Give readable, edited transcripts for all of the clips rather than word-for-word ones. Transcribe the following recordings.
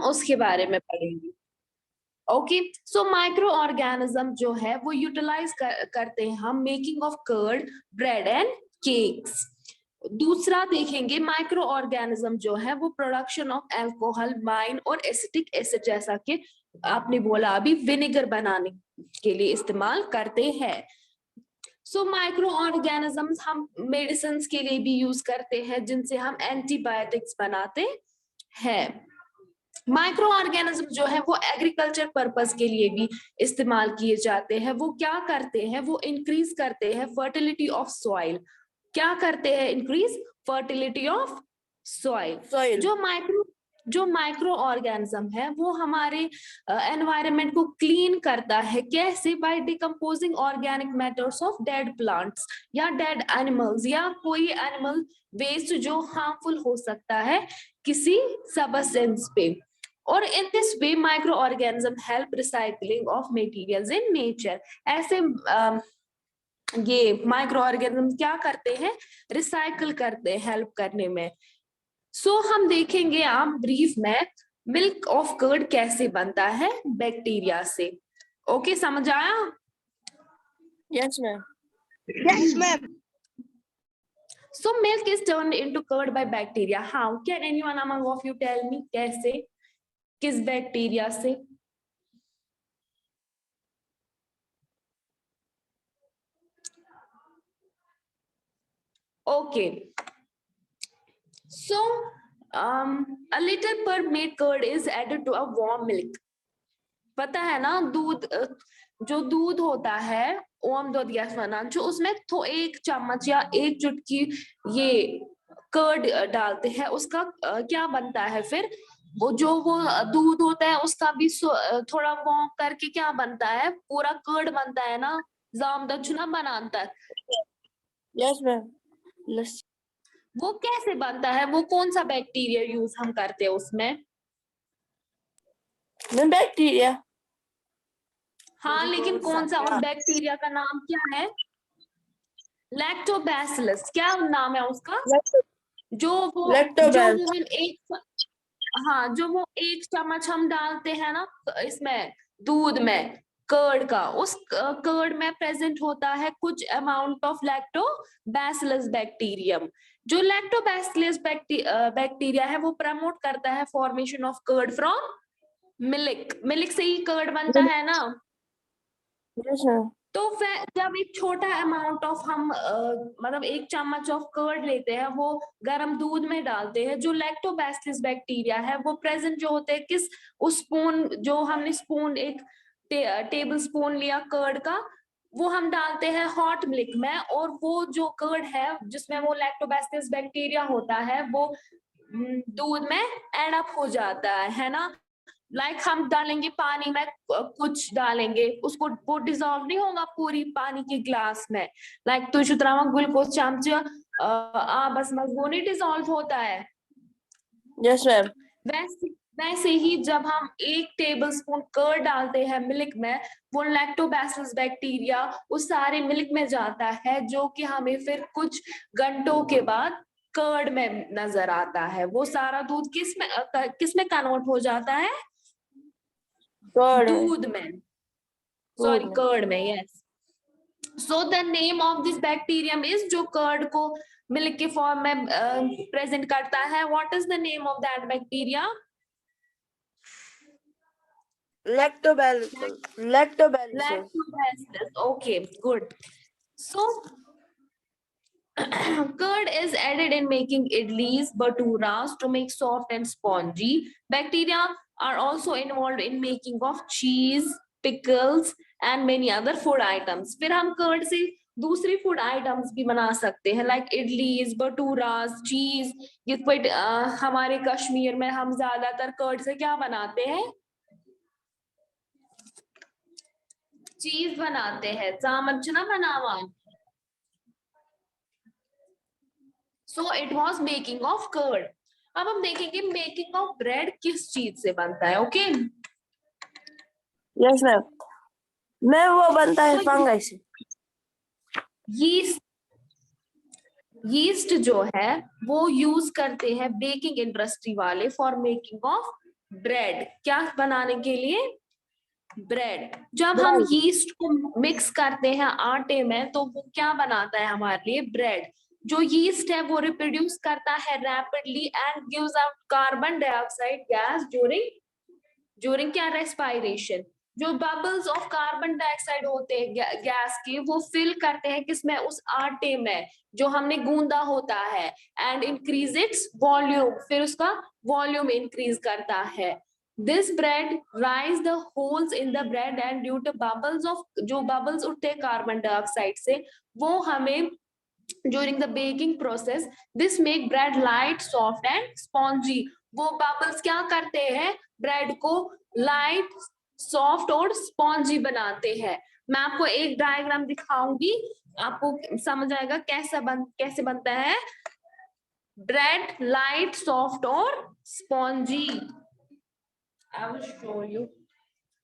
उसके बारे में पढ़ेंगे। ओके, सो माइक्रो ऑर्गेनिज्म जो है वो यूटिलाइज करते हैं हम making of curd, bread and cakes. दूसरा देखेंगे, माइक्रो ऑर्गेनिज्म जो है वो प्रोडक्शन ऑफ अल्कोहल, वाइन और एसिटिक एसिड, जैसा कि आपने बोला अभी, विनेगर बनाने के लिए इस्तेमाल करते हैं। सो माइक्रो ऑर्गेनिजम्स हम मेडिसिन के लिए भी यूज करते हैं, जिनसे हम एंटीबायोटिक्स बनाते हैं। माइक्रो ऑर्गेनिज्म जो है वो एग्रीकल्चर पर्पस के लिए भी इस्तेमाल किए जाते हैं। वो क्या करते हैं, वो इंक्रीज करते हैं फर्टिलिटी ऑफ सॉइल। क्या करते हैं? Increase fertility of soil. जो माइक्रो ऑर्गेनिज्म है वो हमारे एनवायरनमेंट को क्लीन करता है। कैसे? By decomposing organic matters of dead plants या डेड एनिमल्स, या कोई एनिमल वेस्ट जो हार्मफुल हो सकता है किसी सबस्टेंस पे। और in this way micro organism help recycling of materials in nature. ऐसे ये माइक्रो ऑर्गेनिज्म क्या करते हैं? रिसाइकल करते हैं, हेल्प करने में। सो हम देखेंगे आप ब्रीफ में मिल्क ऑफ कर्ड कैसे बनता है? बैक्टीरिया से। ओके, समझ आया? Yes ma'am. Yes, ma'am. So milk is turned into curd by bacteria. How? Can anyone among of you tell me कैसे? किस बैक्टीरिया से? Okay. So a little per made curd is added to a warm milk. पता है ना, दूध जो दूध होता है ओम दूध जो उसमें तो 1 चम्मच या 1 चुटकी ये कर्ड डालते हैं, उसका क्या बनता है फिर? वो दूध होता है उसका भी थोड़ा वार्म करके क्या बनता है? पूरा कर्ड बनता है ना, जामदचुना बनाता है। Yes ma'am. वो कैसे बनता है? वो कौन सा बैक्टीरिया यूज हम करते हैं उसमें? बैक्टीरिया। हाँ, लेकिन कौन सा? उस बैक्टीरिया का नाम क्या है? लैक्टोबैसिलस। क्या नाम है उसका? जो वो जो वो 1 चम्मच हम डालते हैं ना इसमें दूध में कर्ड का, उस कर्ड में प्रेजेंट होता है कुछ अमाउंट ऑफ लैक्टोबैसिलस बैक्टीरियम। जो लैक्टोबैसिलस बैक्टीरिया है वो प्रमोट करता है formation of curd from milk से ही कर्ड बनता है ना। Yes ma'am. तो जब एक छोटा अमाउंट ऑफ हम मतलब 1 चम्मच ऑफ कर्ड लेते हैं, वो गर्म दूध में डालते हैं, जो लैक्टोबैसिलस बैक्टीरिया है वो प्रेजेंट जो होते हैं किस, उस स्पून, जो हमने स्पून 1 टेबल स्पून लिया कर्ड का, वो हम डालते हैं हॉट मिल्क में, और वो जो कर्ड है जिसमें वो लैक्टोबैसिलस बैक्टीरिया होता है वो दूध में एड अप हो जाता है ना। हम डालेंगे पानी में, कुछ डालेंगे उसको, वो डिजोल्व नहीं होगा पूरी पानी के ग्लास में। तो ग्लूकोज चमच बस वो नहीं डिजोल्व होता है। Yes ma'am. वैसे ही जब हम 1 टेबल स्पून कर्ड डालते हैं मिल्क में, वो लैक्टोबैसिलस बैक्टीरिया उस सारे मिल्क में जाता है, जो कि हमें फिर कुछ घंटों के बाद कर्ड में नजर आता है। वो सारा दूध किसमें कन्वर्ट हो जाता है? दूध में, सॉरी कर्ड में। Yes, so the name of this bacterium is, जो कर्ड को मिल्क के फॉर्म में प्रेजेंट करता है, what is the name of that bacteria? Lactobacillus. Okay, good. So curd is added in making idlis, baturas to make soft and spongy. Bacteria are also involved in making of cheese, pickles and many other food items. फिर हम curd से दूसरी food items भी बना सकते हैं, like idlis, बटूरास, चीज। ये हमारे कश्मीर में हम ज्यादातर कर्ड से क्या बनाते हैं? चीज बनाते हैं, चामचना बनावान। So it was making of curd. अब हम देखेंगे मेकिंग ऑफ ब्रेड किस चीज से बनता है। Okay, yes ma'am. मैं वो बनता है फंगाई से। यीस्ट जो है वो यूज करते हैं बेकिंग इंडस्ट्री वाले फॉर मेकिंग ऑफ ब्रेड, क्या बनाने के लिए? ब्रेड। जब हम यीस्ट को मिक्स करते हैं आटे में तो वो क्या बनाता है हमारे लिए? ब्रेड। जो यीस्ट है वो रिप्रोड्यूस करता है rapidly and gives out carbon dioxide gas during क्या? रेस्पायरेशन। जो बबल्स ऑफ कार्बन डाइऑक्साइड होते हैं गैस के, वो फिल करते हैं किसमें? उस आटे में जो हमने गूंदा होता है, एंड इंक्रीज इट्स वॉल्यूम, फिर उसका वॉल्यूम इंक्रीज करता है। This bread rise the holes in the bread and due to bubbles of, जो बबल्स उठते हैं कार्बन डाइऑक्साइड से, वो हमें during the baking process this make bread light soft and spongy। वो bubbles क्या करते हैं? ब्रेड को लाइट, सॉफ्ट और स्पॉन्जी बनाते हैं। मैं आपको एक डायग्राम दिखाऊंगी, आपको समझ आएगा कैसे बनता है ब्रेड लाइट, सॉफ्ट और spongy. I will show you.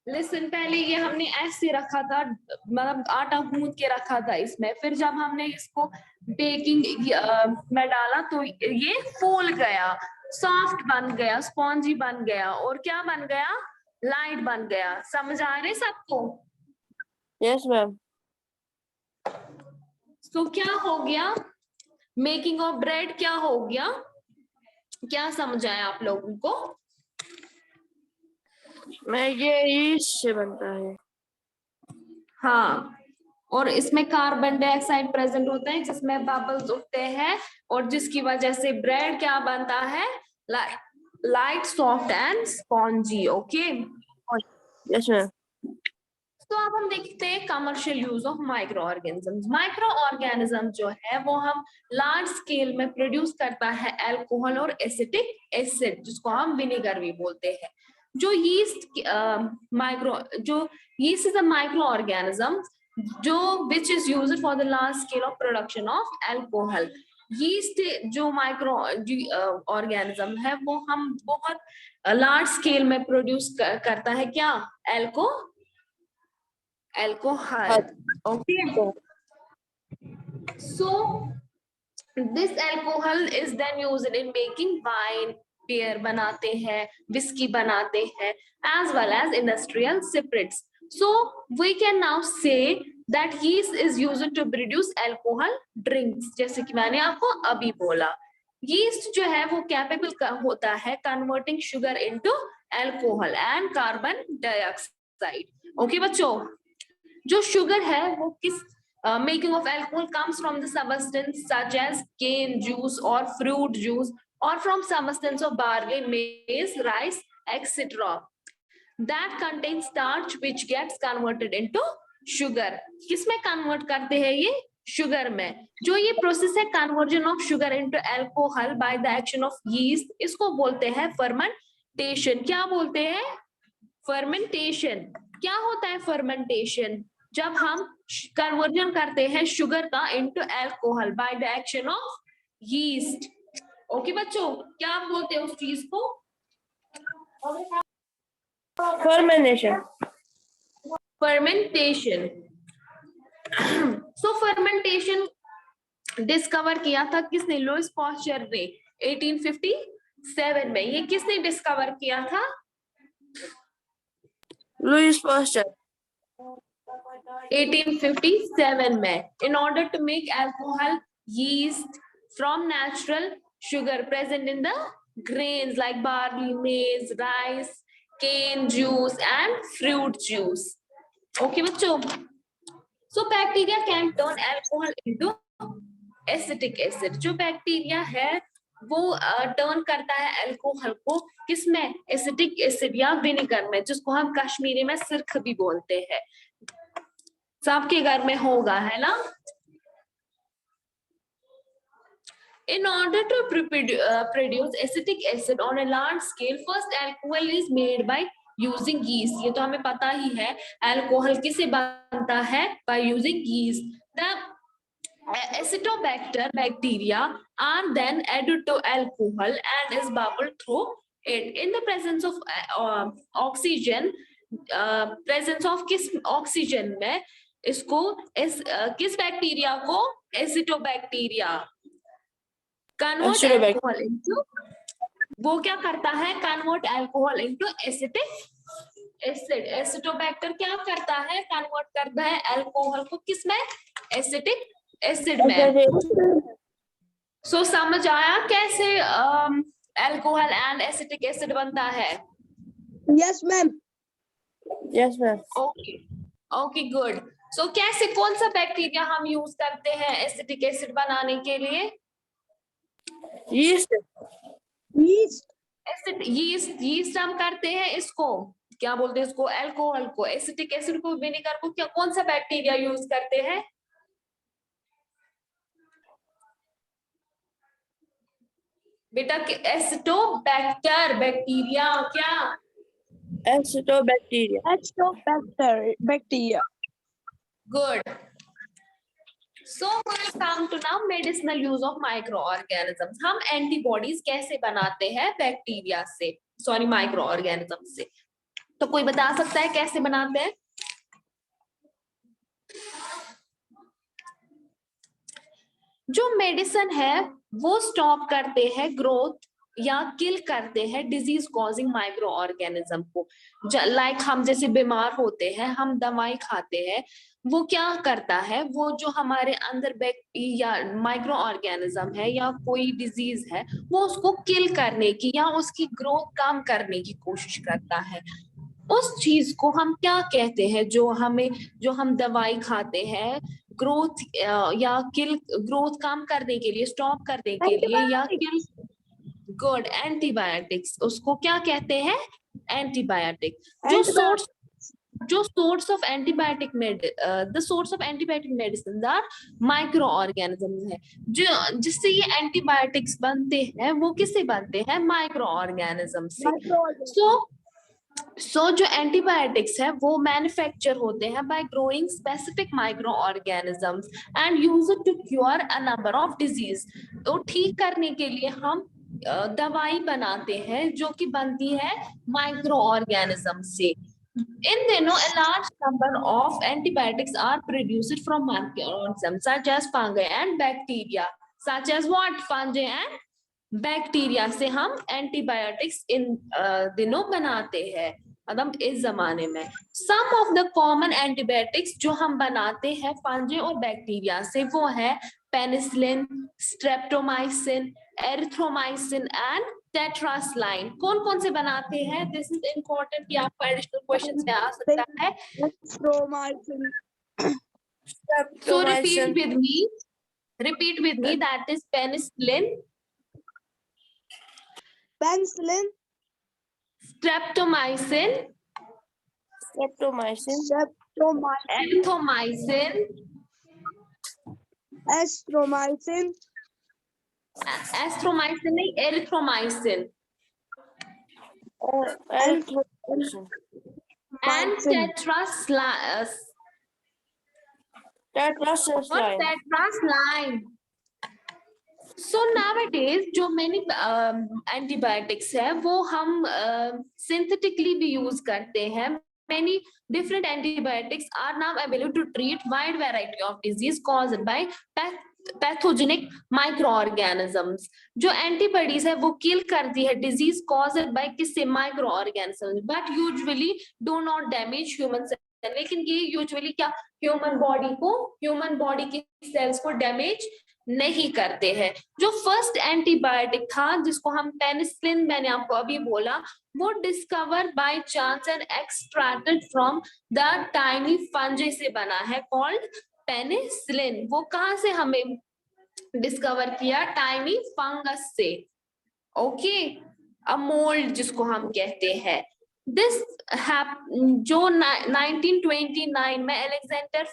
Listen, पहले ये हमने ऐसे रखा था, मतलब आटा गूंद के रखा था इसमें, फिर जब हमने इसको बेकिंग में डाला तो ये फूल गया, सॉफ्ट बन गया, स्पॉन्जी बन गया, और क्या बन गया? लाइट बन गया। समझ आ रहे सबको? Yes ma'am. तो क्या हो गया? मेकिंग ऑफ ब्रेड क्या हो गया? क्या समझ आया आप लोगों को? मैं ये यीस्ट से बनता है। हाँ, और इसमें कार्बन डाइऑक्साइड प्रेजेंट होता है जिसमें बबल्स उठते हैं, और जिसकी वजह से ब्रेड क्या बनता है? Light, soft and spongy. Okay, yes ma'am. तो अब हम देखते हैं commercial use of micro organisms. Micro organism जो है वो हम लार्ज स्केल में प्रोड्यूस करता है अल्कोहल और एसिटिक एसिड, जिसको हम विनेगर भी बोलते हैं। जो yeast is a microorganism जो which is used for the large scale of production of alcohol. Yeast जो माइक्रो ऑर्गेनिज्म है वो हम बहुत लार्ज स्केल में प्रोड्यूस करता है क्या? alcohol। Okay, so this alcohol is then used in making wine, beer बनाते हैं, whiskey बनाते हैं, as well as industrial spirits। So we can now say that yeast is used to produce alcohol drinks। जैसे कि मैंने आपको अभी बोला, yeast जो है वो कैपेबल होता है converting sugar into alcohol and carbon dioxide। Okay बच्चों, जो शुगर है वो किस making of alcohol comes from the substance such as cane juice और फ्रूट जूस, और from substance of barley, maize, rice etcetera that contain starch which gets converted into sugar. किसमें convert करते हैं ये? शुगर में। जो ये प्रोसेस है conversion of sugar into alcohol by the action of yeast, इसको बोलते हैं फर्मेंटेशन। क्या बोलते हैं? फर्मेंटेशन। क्या होता है फर्मेंटेशन? जब हम कन्वर्जन करते हैं शुगर का into alcohol by the action of yeast. Okay बच्चों, क्या आप बोलते हैं उस चीज को? फर्मेंटेशन। फर्मेंटेशन। सो फर्मेंटेशन डिस्कवर किया था किसने? लुईस पास्चर ने 1857 में। ये किसने डिस्कवर किया था? Lewis pasture. 1857 में। In order to make alcohol, yeast from natural sugar present in the grains like barley, maize, rice, cane juice and fruit juice। Okay बच्चों, so bacteria can turn alcohol into acetic acid। जो bacteria है वो turn करता है alcohol को किसमें? Acetic acid या vinegar में, जिसको हम कश्मीरी में सिरख भी बोलते हैं। सबके घर में होगा, है ना? In order to produce acetic acid on a large scale, first alcohol is made by using yeast। ये तो हमें पता ही है, अल्कोहल किससे बनता है? By using yeast। The Acetobacter bacteria are then added to alcohol and is bubbled through it in the presence of oxygen। presence of किस oxygen में इसको किस बैक्टीरिया को? एसिटोबैक्टीरिया convert alcohol into वो क्या करता है, convert alcohol into acetic acid. Acetobacter क्या करता है, कन्वर्ट करता है अल्कोहल को किसमें, एसिटिक एसिड में। सो समझ आया कैसे अल्कोहल एंड एसिटिक एसिड बनता है? Yes ma'am. Yes ma'am. Okay okay good. So कैसे, कौन सा बैक्टीरिया हम यूज करते हैं एसिटिक एसिड बनाने के लिए? Yeast. Yeast. Acid yeast, yeast हम करते हैं इसको क्या बोलते हैं, इसको अल्कोहल को, एसिटिक एसिड को, विनेगर को क्या, कौन सा बैक्टीरिया यूज करते हैं? बेटा एसिटोबैक्टर बैक्टीरिया क्या? Acetobacteria. Bacteria. Good. So we'll come to now medicinal use of microorganisms. हम एंटीबॉडीज कैसे बनाते हैं बैक्टीरिया से, सॉरी माइक्रोऑर्गेनिज्म से? तो कोई बता सकता है कैसे बनाते हैं? जो मेडिसिन है वो स्टॉप करते हैं ग्रोथ या किल करते हैं डिजीज कॉजिंग माइक्रो ऑर्गेनिज्म को। लाइक हम जैसे बीमार होते हैं, हम दवाई खाते हैं, वो क्या करता है, वो जो हमारे अंदर या माइक्रो ऑर्गेनिज्म है या कोई डिजीज है, वो उसको किल करने की या उसकी ग्रोथ कम करने की कोशिश करता है। उस चीज को हम क्या कहते हैं, जो हम दवाई खाते हैं ग्रोथ या किल, ग्रोथ कम करने के लिए, स्टॉप करने के लिए या किल, गुड, एंटीबायोटिक्स उसको क्या कहते हैं, एंटीबायोटिक। जो source of antibiotic the source of antibiotic medicine are microorganism है। जो जिससे ये एंटीबायोटिक्स बनते हैं वो किससे बनते हैं, माइक्रो ऑर्गेनिज्म से। सो जो एंटीबायोटिक्स है वो मैन्युफैक्चर होते हैं by growing specific microorganisms and use it to cure a number of disease. तो ठीक करने के लिए हम दवाई बनाते हैं जो कि बनती है माइक्रो ऑर्गेनिज्म से। इन दिनों a large number of antibiotics are produced from microorganisms such as fungi and bacteria. Such as what? Fungi and bacteria से हम एंटीबायोटिक्स इन दिनों बनाते हैं, मतलब इस जमाने में। सम ऑफ द कॉमन एंटीबायोटिक्स जो हम बनाते हैं फंजी और बैक्टीरिया से वो है penicillin, streptomycin, erythromycin and tetracycline. कौन कौन से बनाते हैं? दिस इज इम्पोर्टेंट कि आपका एडिशनल क्वेश्चन में आ सकता है। सो repeat with me that is penicillin, streptomycin, erythromycin, एस्ट्रोमाइसिन नहीं, erythromycin and tetracycline. So nowadays जो मेनी एंटीबायोटिक्स है वो हम सिंथेटिकली भी यूज करते हैं। Many different antibiotics are now available to treat wide variety of disease caused by pathogenic microorganisms. जो antibodies है वो किल करती है डिजीज कॉज्ड बाय किससे, microorganisms, but usually do not damage human cell. लेकिन ये यूजुअली क्या human body की सेल्स को डैमेज नहीं करते हैं। जो फर्स्ट एंटीबायोटिक था जिसको हम पेनिसिलिन, मैंने आपको अभी बोला, वो discover by chance and extracted from the tiny fungi से बना है कॉल्ड पेनिसिलिन। वो कहां से हमें डिस्कवर किया, टाइनी फंगस से। ओके, अ मोल्ड जिसको हम कहते हैं। दिस जो 1929 में Alexander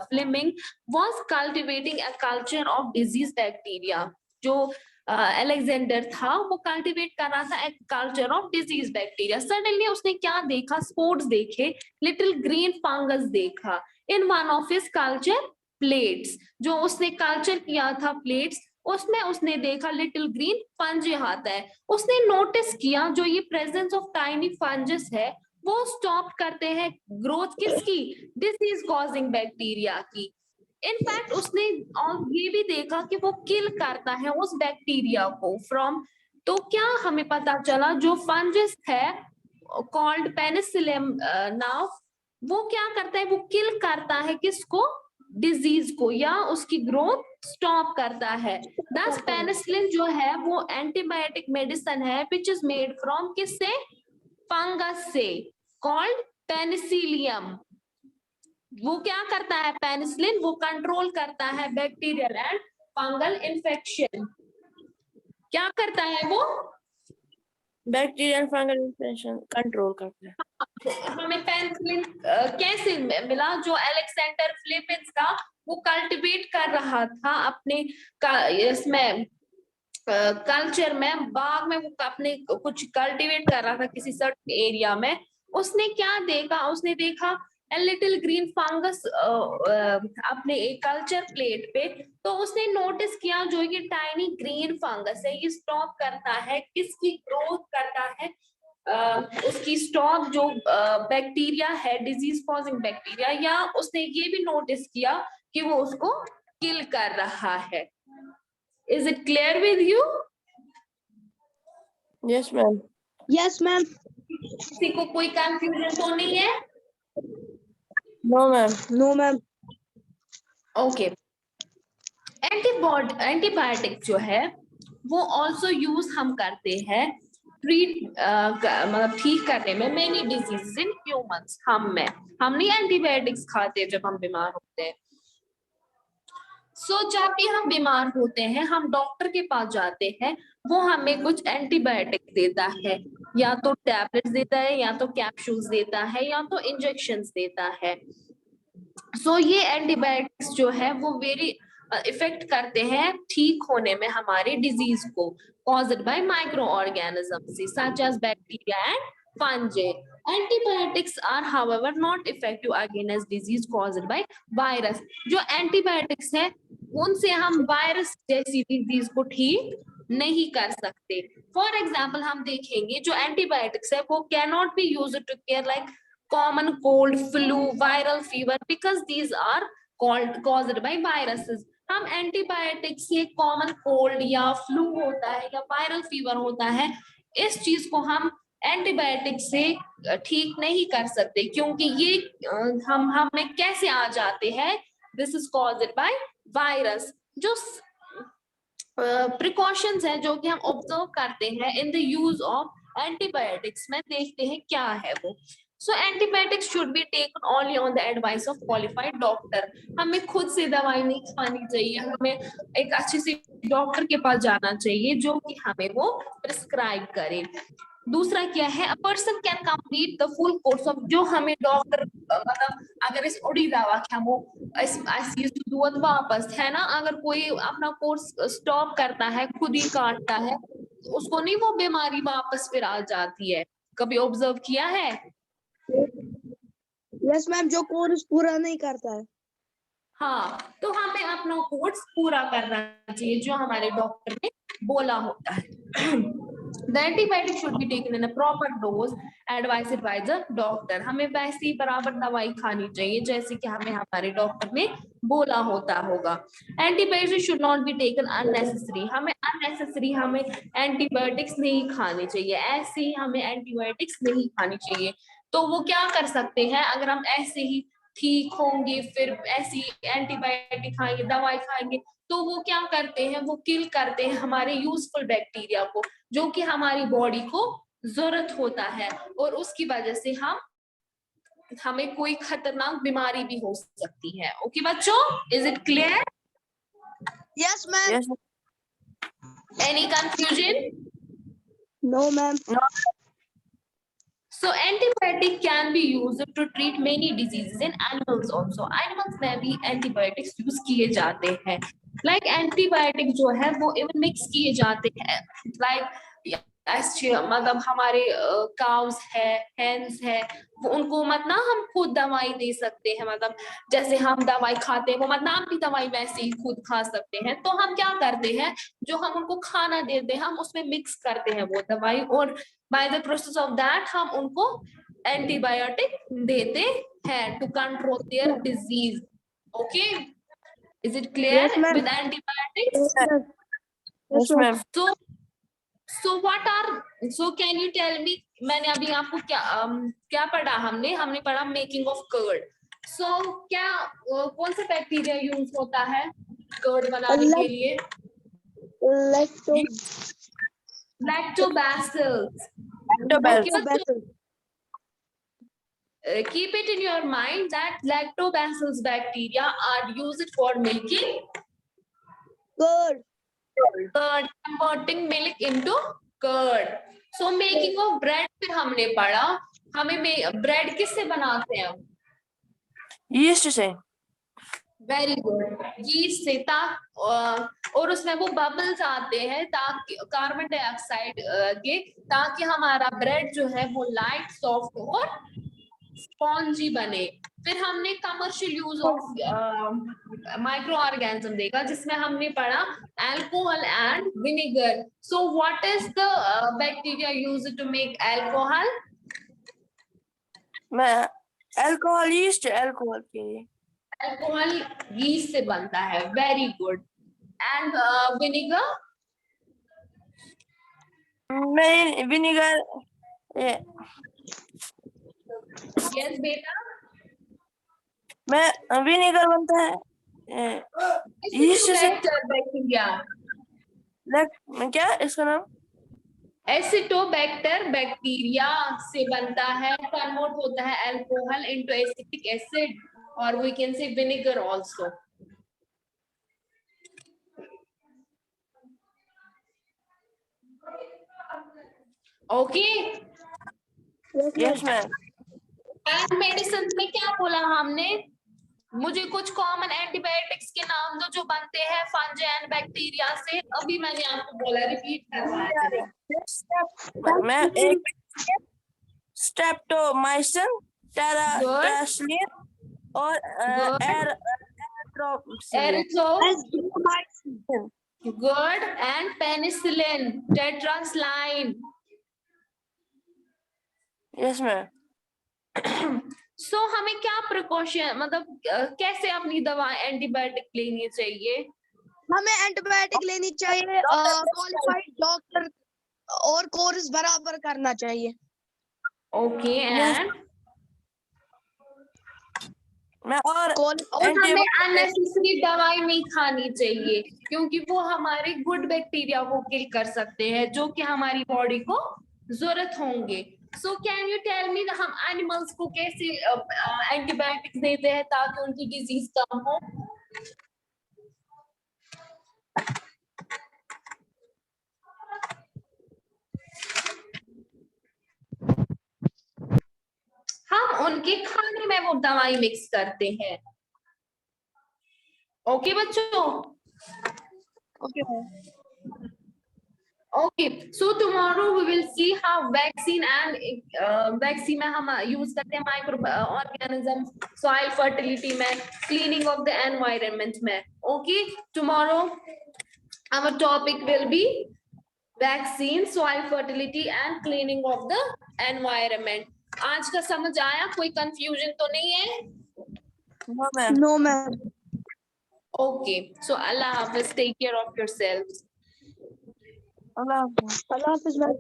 Fleming was cultivating a culture of disease bacteria. जो अलेक्जेंडर था वो कल्टिवेट कर रहा था एक culture of disease bacteria. Suddenly उसने क्या देखा, स्पोर्स देखे, लिटिल ग्रीन फंगस देखा in one of his culture plates. जो उसने कल्चर किया था प्लेट्स, उसमें उसने देखा लिटिल ग्रीन फंजी आता है। उसने नोटिस किया जो ये प्रेजेंस ऑफ टाइनी फंजस है वो स्टॉप करते हैं ग्रोथ किसकी, डिजीज कॉजिंग बैक्टीरिया की। इनफैक्ट उसने और ये भी देखा कि वो किल करता है उस बैक्टीरिया को फ्रॉम तो क्या हमें पता चला जो फंगस है कॉल्ड पेनिसिलियम नाउ, वो क्या करता है, वो किल करता है किसको, डिजीज को, या उसकी ग्रोथ स्टॉप करता है। दस पेनिसिलिन जो है वो एंटीबायोटिक मेडिसिन है विच इज मेड फ्रॉम किससे, फंगस से, कॉल्ड पेनिसिलियम। वो क्या करता है पेनिसिलिन, वो कंट्रोल करता है बैक्टीरियल एंड फंगल इन्फेक्शन। क्या करता है वो, बैक्टीरियल फंगल इन्फेक्शन कंट्रोल करता है। हमें पेनिसिलिन कैसे मिला, जो अलेक्जेंडर फिलिपिन्स था वो कल्टीवेट कर रहा था अपने इसमें कल्चर में, बाग में, वो अपने कुछ कल्टीवेट कर रहा था किसी सर्टेन एरिया में। उसने क्या देखा, उसने देखा a little green fungus अपने एक कल्चर प्लेट पे, तो उसने नोटिस किया जो ये टाइनी ग्रीन फंगस है ये स्टॉप करता है किसकी ग्रोथ करता है, उसकी स्टॉप जो बैक्टीरिया है डिजीज कॉजिंग बैक्टीरिया, या उसने ये भी नोटिस किया कि वो उसको किल कर रहा है। Is it clear with you? Yes ma'am. Yes ma'am. किसी को कोई कंफ्यूजन तो नहीं है? No ma'am. No ma'am. Okay, antibiotic जो है वो ऑल्सो यूज हम करते हैं ट्रीट मतलब ठीक करने में मेनी डिजीजेस इन ह्यूमंस। हम नहीं एंटीबायोटिक्स खाते जब हम बीमार होते हैं। जब भी हम बीमार होते हैं हम डॉक्टर के पास जाते हैं, वो हमें कुछ एंटीबायोटिक देता है, या तो टैबलेट्स देता है, या तो कैप्सूल्स देता है, या तो इंजेक्शंस देता है। ये एंटीबायोटिक्स जो है वो वेरी इफेक्ट करते हैं ठीक होने में हमारे डिजीज को, caused by microorganisms such as bacteria and fungi. Antibiotics are however not effective against disease caused by virus। जो एंटीबायोटिक्स है उनसे हम वायरस जैसी डिजीज को ठीक नहीं कर सकते। फॉर एग्जाम्पल हम देखेंगे जो एंटीबायोटिक्स है वो can not be used to care like common cold, flu, viral fever because these are caused by viruses। हम एंटीबायोटिक से कॉमन कोल्ड या फ्लू होता है या वायरल फीवर होता है, इस चीज को हम एंटीबायोटिक से ठीक नहीं कर सकते, क्योंकि ये हमें कैसे आ जाते हैं, this is caused by virus. जो प्रिकॉशंस है जो कि हम ऑब्जर्व करते हैं in the use of antibiotics में, देखते हैं क्या है वो। Antibiotics should be taken only on the advice of qualified doctor. हमें खुद से दवाई नहीं खानी चाहिए, हमें एक अच्छे से डॉक्टर के पास जाना चाहिए जो कि हमें वो प्रिस्क्राइब करे। दूसरा क्या है, a person can complete the full course of, जो हमें डॉक्टर मतलब अगर इस उड़ी दवा खामो वापस है ना, अगर कोई अपना कोर्स स्टॉप करता है, खुद ही काटता है, उसको नहीं वो बीमारी वापस फिर आ जाती है। कभी ऑब्जर्व किया है? यस मैम, जो कोर्स पूरा नहीं करता है। हाँ, तो हमें अपना कोर्स पूरा करना चाहिए जो हमारे डॉक्टर ने बोला होता है। The antibiotic should be taken in a proper dose advised by the doctor। हमें वैसी बराबर दवाई खानी चाहिए जैसे कि हमें हमारे डॉक्टर ने बोला होता होगा। Antibiotics should not be taken unnecessary। हमें unnecessary हमें एंटीबायोटिक्स नहीं खानी चाहिए, ऐसे ही हमें एंटीबायोटिक्स नहीं खानी चाहिए। तो वो क्या कर सकते हैं, अगर हम ऐसे ही ठीक होंगे फिर ऐसी एंटीबायोटिक खाएंगे, दवाई खाएंगे, तो वो क्या करते हैं, वो किल करते हैं हमारे यूजफुल बैक्टीरिया को जो कि हमारी बॉडी को जरूरत होता है, और उसकी वजह से हमें कोई खतरनाक बीमारी भी हो सकती है। ओके बच्चों, is it clear? Yes ma'am. Any confusion? No ma'am. So antibiotic can be used to treat many diseases in animals also। Animals में भी antibiotics use किए जाते हैं। Like antibiotic जो है वो even mix किए जाते हैं। Like मतलब हमारे काउस है, हेन्स है, वो उनको मत ना हम खुद दवाई दे सकते हैं, मतलब जैसे हम दवाई खाते हैं वो मत ना हम भी दवाई वैसे ही खुद खा सकते हैं। तो हम क्या करते हैं, जो हम उनको खाना देते हैं हम उसमें मिक्स करते हैं वो दवाई, और by the process of that हम उनको एंटीबायोटिक देते हैं to control their disease. Okay, is it clear with antibiotics? Yes ma'am. So can you tell me, मैंने अभी आपको क्या पढ़ा, हमने पढ़ा मेकिंग ऑफ कर्ड. So क्या कौन सा बैक्टीरिया यूज होता है कर्ड बनाने के लिए? Lactobacillus. Lactobacillus. Keep it in your mind that lactobacillus bacteria are used for making Curd. curd, converting milk into curd. So making of bread फिर हमने पढ़ा, हमें ब्रेड किससे बनाते हैं हम? Yeast से. Very good. यीस्ट से और उसमें वो बबल्स आते हैं ताकि कार्बन डाइऑक्साइड के, ताकि हमारा ब्रेड जो है वो लाइट, सॉफ्ट और स्पॉन्जी बने. फिर हमने commercial use of microorganism देखा, जिसमें हमने पढ़ा alcohol and vinegar. So what is the bacteria used to make alcohol? मैं अल्कोहल यीस्ट अल्कोहल के लिए. अल्कोहल यीस्ट से बनता है. Very good. And vinegar? मैं विनेगर. यस बेटा. मैं विनेगर बनता है यीस्ट से. बैक्टीरिया. क्या इसका नाम? एसिटोबैक्टर बैक्टीरिया से बनता है, कन्वर्ट होता है अल्कोहल इनटू एसिटिक एसिड, और we can say vinegar also. Okay. Yes ma'am. And medicine में क्या बोला हमने? मुझे कुछ कॉमन एंटीबायोटिक्स के नाम दो जो बनते हैं फंजी एंड बैक्टीरिया से. अभी मैंने आपको बोला, रिपीट करवाया. मैं एक स्ट्रेप्टोमाइसिन, टेराट्रासिलिन और Azithromycin. Good. And penicillin, tetracycline. Yes ma'am. So हमें क्या प्रिकॉशन, मतलब कैसे अपनी दवा एंटीबायोटिक लेनी चाहिए? हमें एंटीबायोटिक लेनी चाहिए, क्वालिफाइड डॉक्टर और कोर्स बराबर करना चाहिए. ओके. एंड मैं और हमें अननेसेसरी दवाई नहीं खानी चाहिए, क्योंकि वो हमारे गुड बैक्टीरिया को किल कर सकते हैं जो कि हमारी बॉडी को जरूरत होंगे. So can you tell me, हम एनिमल्स को कैसे एंटीबायोटिक्स देते हैं ताकि उनकी डिजीज कम हो? हम उनके खाने में वो दवाई मिक्स करते हैं. ओके बच्चों. Okay. So tomorrow we will see how vaccine and vaccine में हम यूज करते हैं माइक्रो ऑर्गेनिज्म, सॉइल फर्टिलिटी में, क्लीनिंग ऑफ द एनवायरनमेंट में. Okay. Tomorrow our topic will be vaccine, soil fertility and cleaning of the environment. आज का समझ आया? कोई कंफ्यूजन तो नहीं है? No ma'am. ओके. सो अल्लाह हाफिज. Take care of yourself. Allah. Allah Hafiz ma'am.